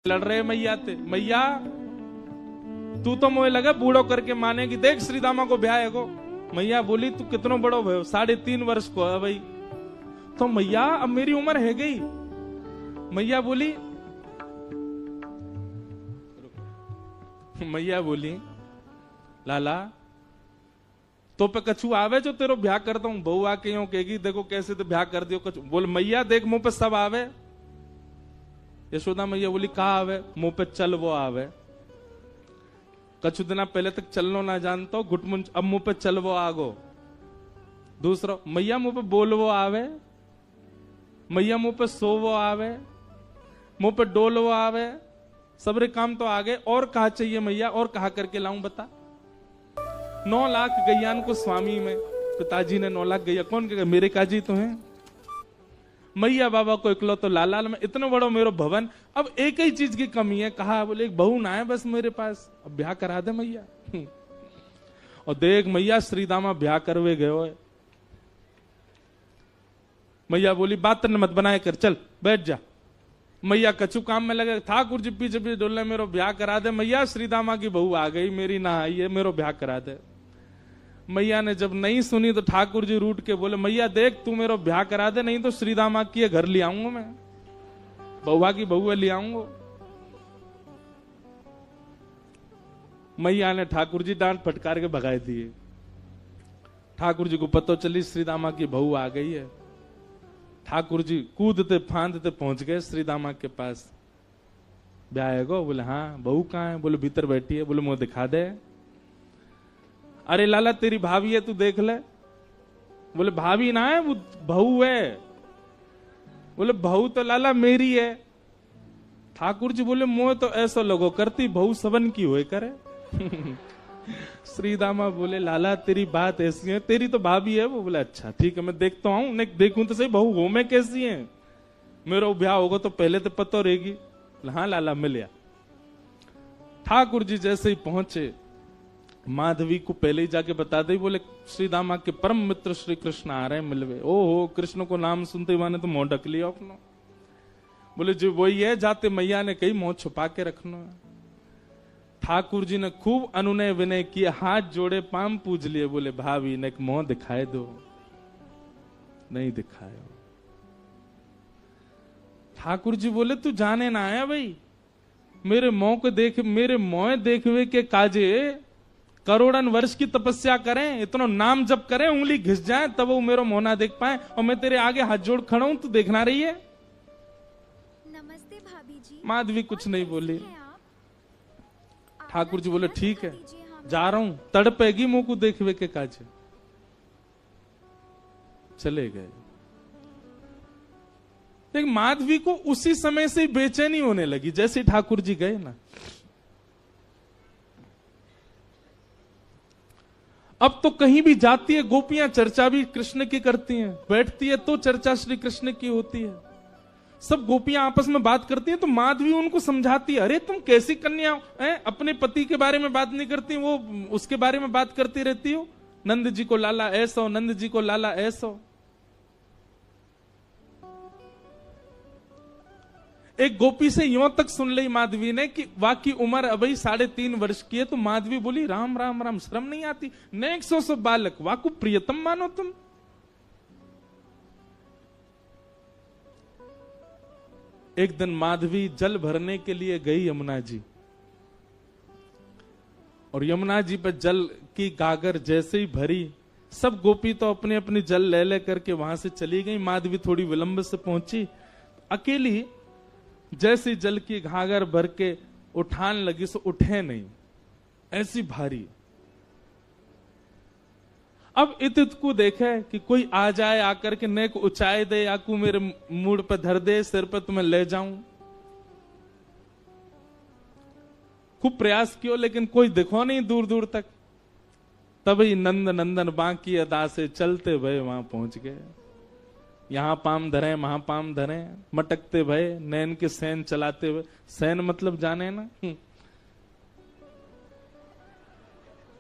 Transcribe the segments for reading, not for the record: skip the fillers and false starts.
लड़ रहे मैया थे, मैया तू तो मुझे लगा बूढ़ो करके मानेगी, देख श्रीदामा को ब्याह है को। मैया बोली तू कितनो बड़ो भयो, 3.5 वर्ष को है भाई। तो मैया अब मेरी उम्र है गई। मैया बोली लाला तो पे कछु आवे जो तेरो ब्याह करता हूं। बहू आके यूं कहेगी देखो कैसे तो ब्याह कर दियो कछु। बोल मैया देख मुंह पे सब आवे। यशोदा मैया बोली कहा आवे? मुंह पे चल वो आवे। कछु दिना पहले तक चलनो ना जानता, घुटमुन, अब मुंह पे चल वो आगो। दूसरा मैया मुंह पे बोल वो आवे। मैया मुंह पे सो वो आवे, मुंह पे डोल वो आवे। सबरे काम तो आ गए, और कहा चाहिए मैया? और कहा करके लाऊं बता? 9 लाख गैयान को स्वामी में पिताजी ने 9 लाख गैया कौन कहेगा? मेरे काजी तो हैं। मैया बाबा को इकलो तो लाल में इतना बड़ो मेरो भवन, अब एक ही चीज की कमी है। कहा बोले एक बहू ना है बस मेरे पास, अब ब्याह करा दे मैया। और देख मैया श्रीदामा ब्याह करवे गयो है। मैया बोली बात न मत बनाए कर, चल बैठ जा। मैया कछु काम में लगे, ठाकुर जी पीछे पीछे डोलने, मेरो ब्याह करा दे मैया, श्रीदामा की बहू आ गई मेरी, ना आई है, मेरो ब्याह करा दे। मैया ने जब नहीं सुनी तो ठाकुर जी रूठ के बोले मैया देख तू मेरो ब्याह करा दे, नहीं तो श्रीदामा की घर ले आऊंगा मैं, बहुआ की बहू ले आऊंगा। मैया ने ठाकुर जी डांट फटकार के भगाए दिए। ठाकुर जी को पता चली श्रीदामा की बहू आ गई है। ठाकुर जी कूदते फांदते पहुंच गए श्रीदामा के पास। ब्याह है गो? बोले हाँ। बहू कहाँ है? बोले भीतर बैठी है। बोले मुझे दिखा दे। अरे लाला तेरी भाभी है, तू देख ले। बोले भाभी ना है वो बहू है। बोले बहू तो लाला मेरी है। ठाकुर जी बोले मोह तो ऐसा लोगो करती, बहू सबन की होए करे। श्रीदामा बोले लाला तेरी बात ऐसी है, तेरी तो भाभी है वो। बोले अच्छा ठीक है मैं देखता हूं, नहीं देखूं तो सही बहू हो मैं कैसी है, मेरा ब्याह होगा तो पहले तो पता रहेगी। हाँ लाला मिल। ठाकुर जी जैसे ही पहुंचे माधवी को पहले ही जाके बता दे। बोले श्रीदामा के परम मित्र श्री कृष्ण आ रहे हैं मिलवे। ओहो कृष्ण को नाम सुनते ही मैंने तो मुंह ढक लिया अपना। बोले जो वही है, जाते मैया ने कही मुंह छुपा के रखना है। ठाकुर जी ने खूब अनुनय विनय किए, हाथ जोड़े पाम पूज लिए। बोले भाभी ने एक मुंह दिखाए दो। नहीं दिखाया। ठाकुर जी बोले तू जाने ना आया भाई, मेरे मुंह को देख, मेरे मुंह देखवे के काजे करोड़न वर्ष की तपस्या करें, इतना नाम जप करें, उंगली घिस जाए तब वो मेरा मुंह ना देख पाए, और मैं तेरे आगे हाथ जोड़ खड़ा हूं तू देखना रही है। नमस्ते भाभी जी। माधवी कुछ नहीं बोली। ठाकुर जी बोले ठीक है जा रहा हूं, तड़पेगी मुंह को देखवे के काजे। चले गए। लेकिन माधवी को उसी समय से बेचैनी होने लगी जैसे ठाकुर जी गए ना। अब तो कहीं भी जाती है गोपियां चर्चा भी कृष्ण की करती हैं, बैठती है तो चर्चा श्री कृष्ण की होती है, सब गोपियां आपस में बात करती हैं। तो माधवी उनको समझाती है, अरे तुम कैसी कन्या हो, अपने पति के बारे में बात नहीं करती, वो उसके बारे में बात करती रहती हो। नंद जी को लाला ऐसा हो, नंद जी को लाला ऐसा हो। एक गोपी से यूं तक सुन ली माधवी ने कि वाकई उम्र अभी 3.5 वर्ष की है। तो माधवी बोली राम राम राम, शर्म नहीं आती, नेक सो बालक वाकु प्रियतम मानो तुम। एक दिन माधवी जल भरने के लिए गई यमुना जी, और यमुना जी पर जल की गागर जैसे ही भरी, सब गोपी तो अपने अपनी जल ले ले करके वहां से चली गई। माधवी थोड़ी विलंब से पहुंची, अकेली जैसे जल की घागर भर के उठान लगी सो उठे नहीं, ऐसी भारी। अब इत को देखे कि कोई आ जाए, आकर के नेक उचाए दे, आकू मेरे मूड पे धर दे, सिर पे तुम्हें ले जाऊं। खूब प्रयास किया लेकिन कोई दिखो नहीं दूर दूर तक। तभी नंद नंदन बांकी अदा से चलते भय वहां पहुंच गए। यहां पाम धरे वहां पाम धरे, मटकते भय नैन के सैन चलाते हुए। सैन मतलब जाने ना,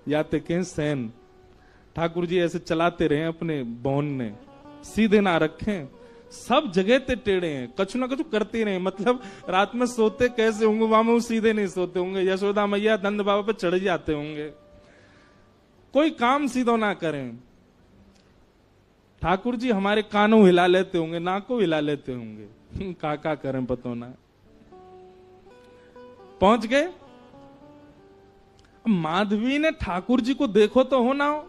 याते के सैन। ठाकुर जी ऐसे चलाते रहे अपने बौन ने, सीधे ना रखें, सब जगह ते टेढ़े हैं, कछु ना कछु करते रहे। मतलब रात में सोते कैसे होंगे, वामो सीधे नहीं सोते होंगे, यशोदा मैया नंद बाबा पे चढ़ जाते होंगे, कोई काम सीधो ना करें। ठाकुर जी हमारे कानों हिला लेते होंगे, नाकों हिला लेते होंगे, का करें पतो ना। पहुंच गए। माधवी ने ठाकुर जी को देखो तो हो ना हो,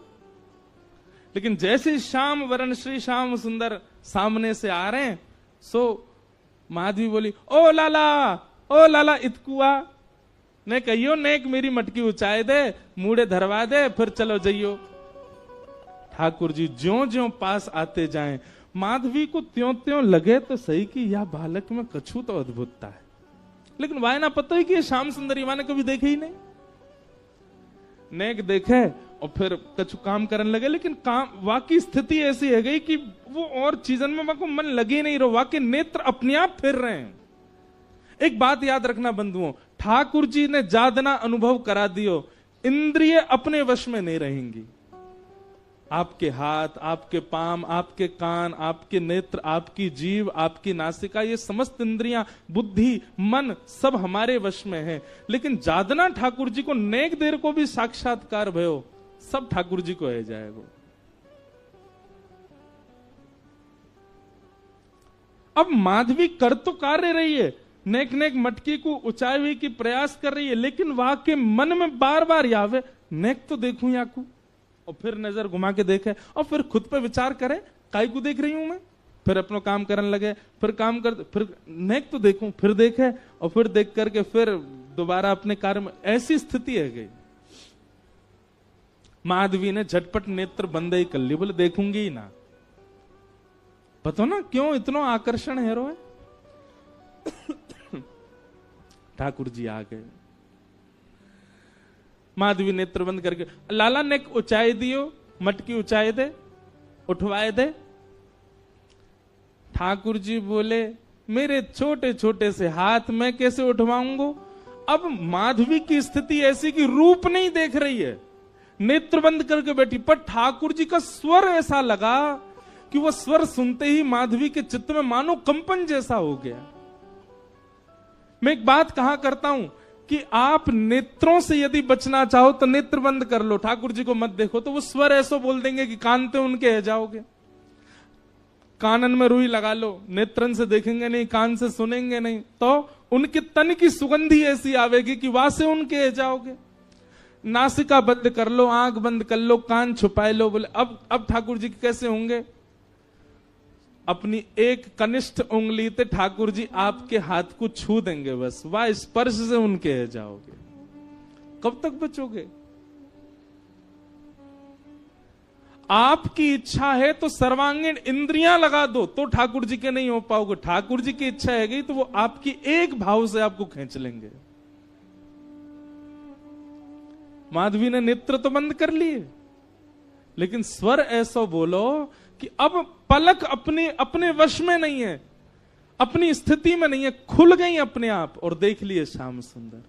लेकिन जैसे श्याम वरण श्री श्याम सुंदर सामने से आ रहे हैं, सो माधवी बोली, ओ लाला इतकुआ ने कहियो, नेक मेरी मटकी उचाए दे, मूड़े धरवा दे, फिर चलो जइयो। ठाकुर जी ज्यों ज्यों पास आते जाएं, माधवी को त्यों त्यों लगे तो सही कि यह बालक में कछु तो अद्भुतता है, लेकिन वाय ना पता ही कि ये श्याम सुंदर माँ ने कभी देखे ही नहीं। नेक देखे और फिर कछु काम करने लगे, लेकिन काम वाकई स्थिति ऐसी है गई कि वो और चीजन में को मन लगे नहीं रहो, वाकई नेत्र अपने आप फिर रहे हैं। एक बात याद रखना बंधुओं, ठाकुर जी ने जादना अनुभव करा दियो, इंद्रिय अपने वश में नहीं रहेंगी। आपके हाथ, आपके पाम, आपके कान, आपके नेत्र, आपकी जीव, आपकी नासिका, ये समस्त इंद्रियां, बुद्धि, मन सब हमारे वश में है। लेकिन जादना ठाकुर जी को नेक देर को भी साक्षात्कार भयो, सब ठाकुर जी को है जाएगा। अब माधवी कर तो कार्य रही है, नेक नेक मटकी को ऊंचाई हुई की प्रयास कर रही है, लेकिन वहां के मन में बार बार यावे, नेक तो देखूं याकू, और फिर नजर घुमा के देखे और फिर खुद पे विचार करे, काई को देख रही हूं मैं, फिर अपना काम करने लगे, फिर काम कर, फिर नेक तो देखूं, फिर देखे और फिर देख करके फिर दोबारा अपने कार्य में, ऐसी स्थिति है गई। माधवी ने झटपट नेत्र बंद ही कर ली, बोले देखूंगी ही ना। पता ना क्यों इतना आकर्षण है रो। ठाकुर जी आ गए। माधवी नेत्र बंद करके, लाला नेक ऊंचाई दियो, मटकी ऊंचाई दे, उठवाए दे। ठाकुर जी बोले, मेरे छोटे छोटे से हाथ मैं कैसे उठवाऊंगा। अब माधवी की स्थिति ऐसी कि रूप नहीं देख रही है, नेत्र बंद करके बैठी, पर ठाकुर जी का स्वर ऐसा लगा कि वो स्वर सुनते ही माधवी के चित्त में मानो कंपन जैसा हो गया। मैं एक बात कहा करता हूं कि आप नेत्रों से यदि बचना चाहो तो नेत्र बंद कर लो, ठाकुर जी को मत देखो, तो वो स्वर ऐसा बोल देंगे कि कानते उनके है जाओगे। कानन में रुई लगा लो, नेत्रन से देखेंगे नहीं, कान से सुनेंगे नहीं, तो उनके तन की सुगंधी ऐसी आवेगी कि वहां से उनके है जाओगे। नासिका बंद कर लो, आंख बंद कर लो, कान छुपाए लो। बोले अब ठाकुर जी कैसे होंगे। अपनी एक कनिष्ठ उंगली से ठाकुर जी आपके हाथ को छू देंगे, बस वह स्पर्श से उनके है जाओगे। कब तक बचोगे। आपकी इच्छा है तो सर्वांगीण इंद्रियां लगा दो, तो ठाकुर जी के नहीं हो पाओगे। ठाकुर जी की इच्छा है गई तो वो आपकी एक भाव से आपको खींच लेंगे। माधवी ने नेत्र तो बंद कर लिए, लेकिन स्वर ऐसा बोलो कि अब पलक अपने वश में नहीं है, अपनी स्थिति में नहीं है, खुल गई अपने आप और देख लिए श्याम सुंदर।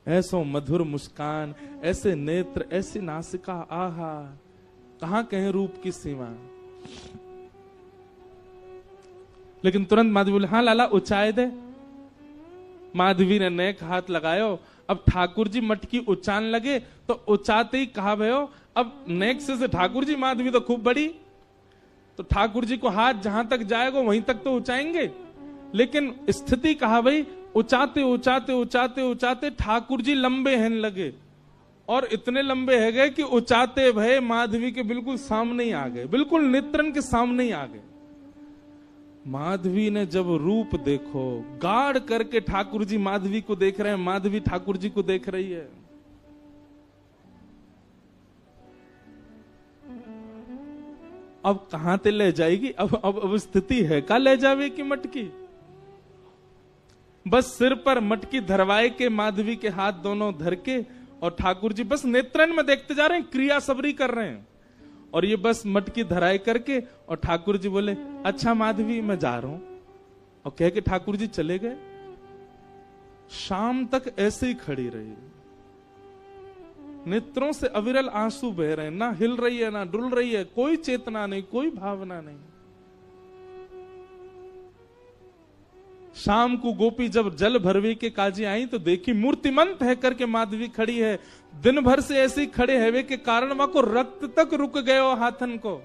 ऐसो मधुर मुस्कान, ऐसे नेत्र, ऐसी नासिका, आहा कहां कहे रूप की सीमा। लेकिन तुरंत माधवी बोले, हाँ लाला ऊंचाई दे। माधवी ने नेक हाथ लगायो। अब ठाकुर जी मटकी उचान लगे तो उचाते ही कहा भयो, अब नेक से ठाकुर जी, माधवी तो खूब बड़ी, तो ठाकुर जी को हाथ जहां तक जाएगा वहीं तक तो ऊंचाएंगे। लेकिन स्थिति कहा भाई, उचाते उचाते उचाते उचाते ठाकुर जी लंबे हैं लगे, और इतने लंबे है गए कि उचाते भय माधवी के बिल्कुल सामने ही आ गए, बिल्कुल नेत्रन के सामने ही आ गए। माधवी ने जब रूप देखो, गाढ़ करके ठाकुर जी माधवी को देख रहे हैं, माधवी ठाकुर जी को देख रही है। अब कहां ते ले जाएगी। अब स्थिति है का ले जावे की मटकी। बस सिर पर मटकी धरवाए के माधवी के हाथ दोनों धर के, और ठाकुर जी बस नेत्रन में देखते जा रहे हैं, क्रिया सबरी कर रहे हैं, और ये बस मटकी धराए करके, और ठाकुर जी बोले, अच्छा माधवी मैं जा रहा हूं, और कह के ठाकुर जी चले गए। शाम तक ऐसे ही खड़ी रही। नेत्रों से अविरल आंसू बह रहे हैं, ना हिल रही है ना डुल रही है, कोई चेतना नहीं, कोई भावना नहीं। शाम को गोपी जब जल भरवी के काजी आई तो देखी मूर्तिमंत है करके माधवी खड़ी है। दिन भर से ऐसे ही खड़े हैवे के कारण वहां को रक्त तक रुक गयो हाथन को।